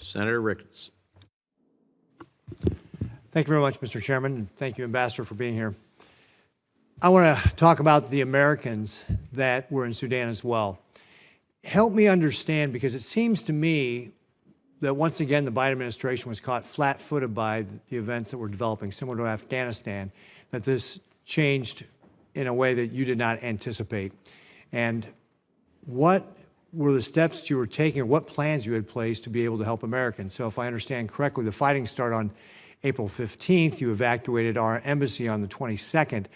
Senator Ricketts. Thank you very much, Mr. Chairman, and thank you, Ambassador, for being here. I want to talk about the Americans that were in Sudan as well. Help me understand, because it seems to me that once again the Biden administration was caught flat-footed by the events that were developing, similar to Afghanistan, that this changed in a way that you did not anticipate. And what were the steps that you were taking, or what plans you had placed to be able to help Americans? So if I understand correctly, the fighting started on April 15th. You evacuated our embassy on the 22nd,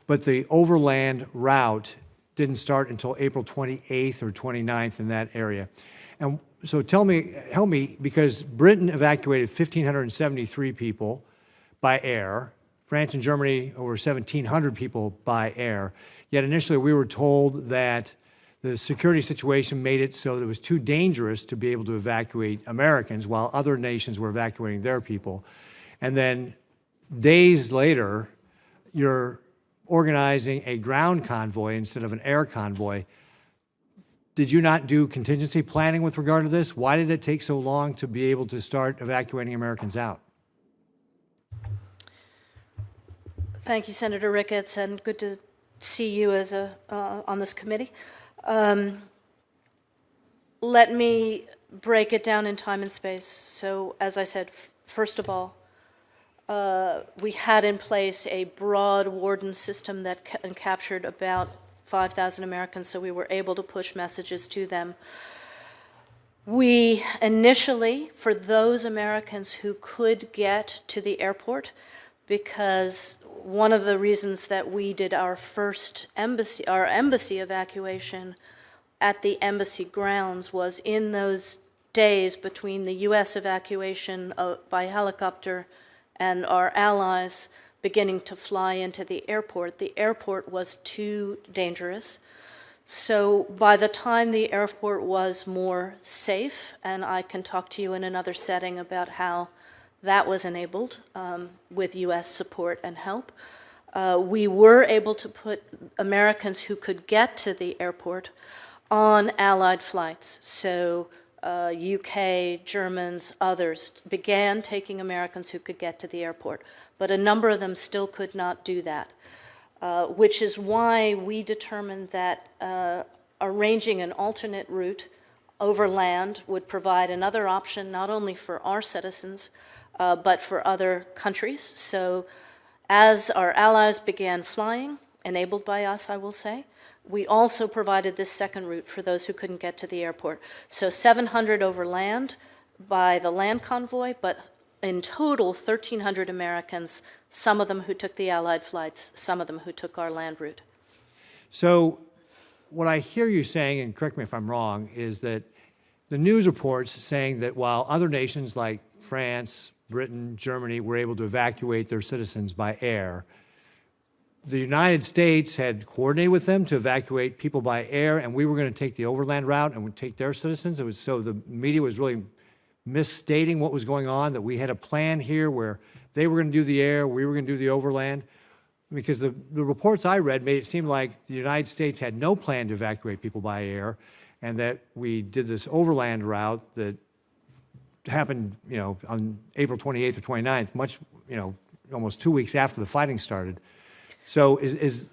but the overland route didn't start until April 28th or 29th in that area. And so help me, because Britain evacuated 1,573 people by air, France and Germany over 1,700 people by air, yet initially we were told that the security situation made it so that it was too dangerous to be able to evacuate Americans while other nations were evacuating their people. And then days later, you're organizing a ground convoy instead of an air convoy. Did you not do contingency planning with regard to this? Why did it take so long to be able to start evacuating Americans out? Thank you, Senator Ricketts, and good to see you as on this committee. Let me break it down in time and space. So, as I said, first of all, we had in place a broad warden system that captured about 5,000 Americans, so we were able to push messages to them. We initially, for those Americans who could get to the airport, because one of the reasons that we did our first embassy evacuation at the embassy grounds was in those days between the U.S. evacuation by helicopter and our allies beginning to fly into the airport was too dangerous. So by the time the airport was more safe, and I can talk to you in another setting about how that was enabled with U.S. support and help, we were able to put Americans who could get to the airport on Allied flights. So UK, Germans, others began taking Americans who could get to the airport, but a number of them still could not do that, which is why we determined that arranging an alternate route overland would provide another option not only for our citizens, but for other countries. So as our allies began flying, enabled by us, I will say, we also provided this second route for those who couldn't get to the airport. So 700 over land by the land convoy, but in total 1,300 Americans, some of them who took the Allied flights, some of them who took our land route. So what I hear you saying, and correct me if I'm wrong, is that the news reports saying that while other nations like France, Britain, Germany were able to evacuate their citizens by air, the United States had coordinated with them to evacuate people by air, and we were going to take the overland route and would take their citizens. It was so the media was really misstating what was going on, that we had a plan here where they were going to do the air, we were going to do the overland, because the reports I read made it seem like the United States had no plan to evacuate people by air, and that we did this overland route that happened, on April 28th or 29th, much, almost 2 weeks after the fighting started. So is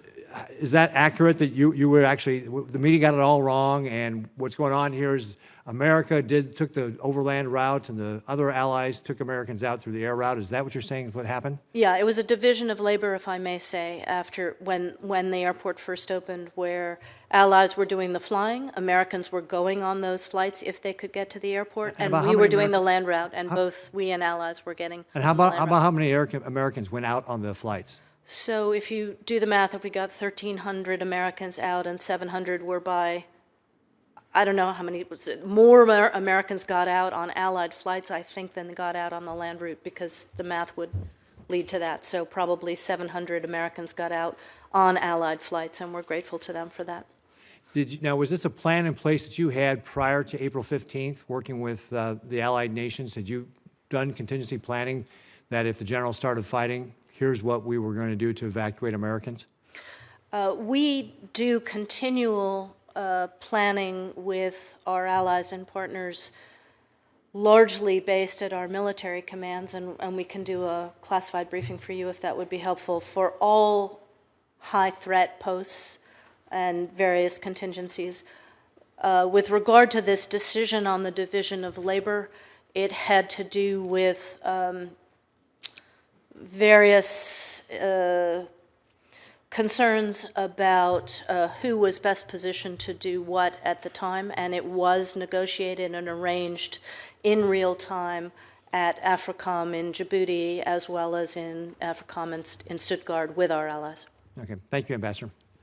that accurate, that you were actually, the media got it all wrong, and what's going on here is America took the overland route and the other allies took Americans out through the air route? Is that what you're saying is what happened? Yeah, it was a division of labor, if I may say, after when the airport first opened, where allies were doing the flying, Americans were going on those flights if they could get to the airport, and we were doing the land route, and both we and allies were getting. And how about how many Americans went out on the flights? So if you do the math, if we got 1,300 Americans out and 700 were by, I don't know how many, more Americans got out on Allied flights, I think, than got out on the land route, because the math would lead to that. So probably 700 Americans got out on Allied flights, and we're grateful to them for that. Now, was this a plan in place that you had prior to April 15th, working with the Allied nations? Had you done contingency planning that if the generals started fighting, here's what we were going to do to evacuate Americans? We do continual planning with our allies and partners largely based at our military commands, and we can do a classified briefing for you if that would be helpful, for all high threat posts and various contingencies. With regard to this decision on the division of labor, it had to do with various concerns about who was best positioned to do what at the time, and it was negotiated and arranged in real time at AFRICOM in Djibouti as well as in AFRICOM in Stuttgart with our allies. Okay, thank you, Ambassador.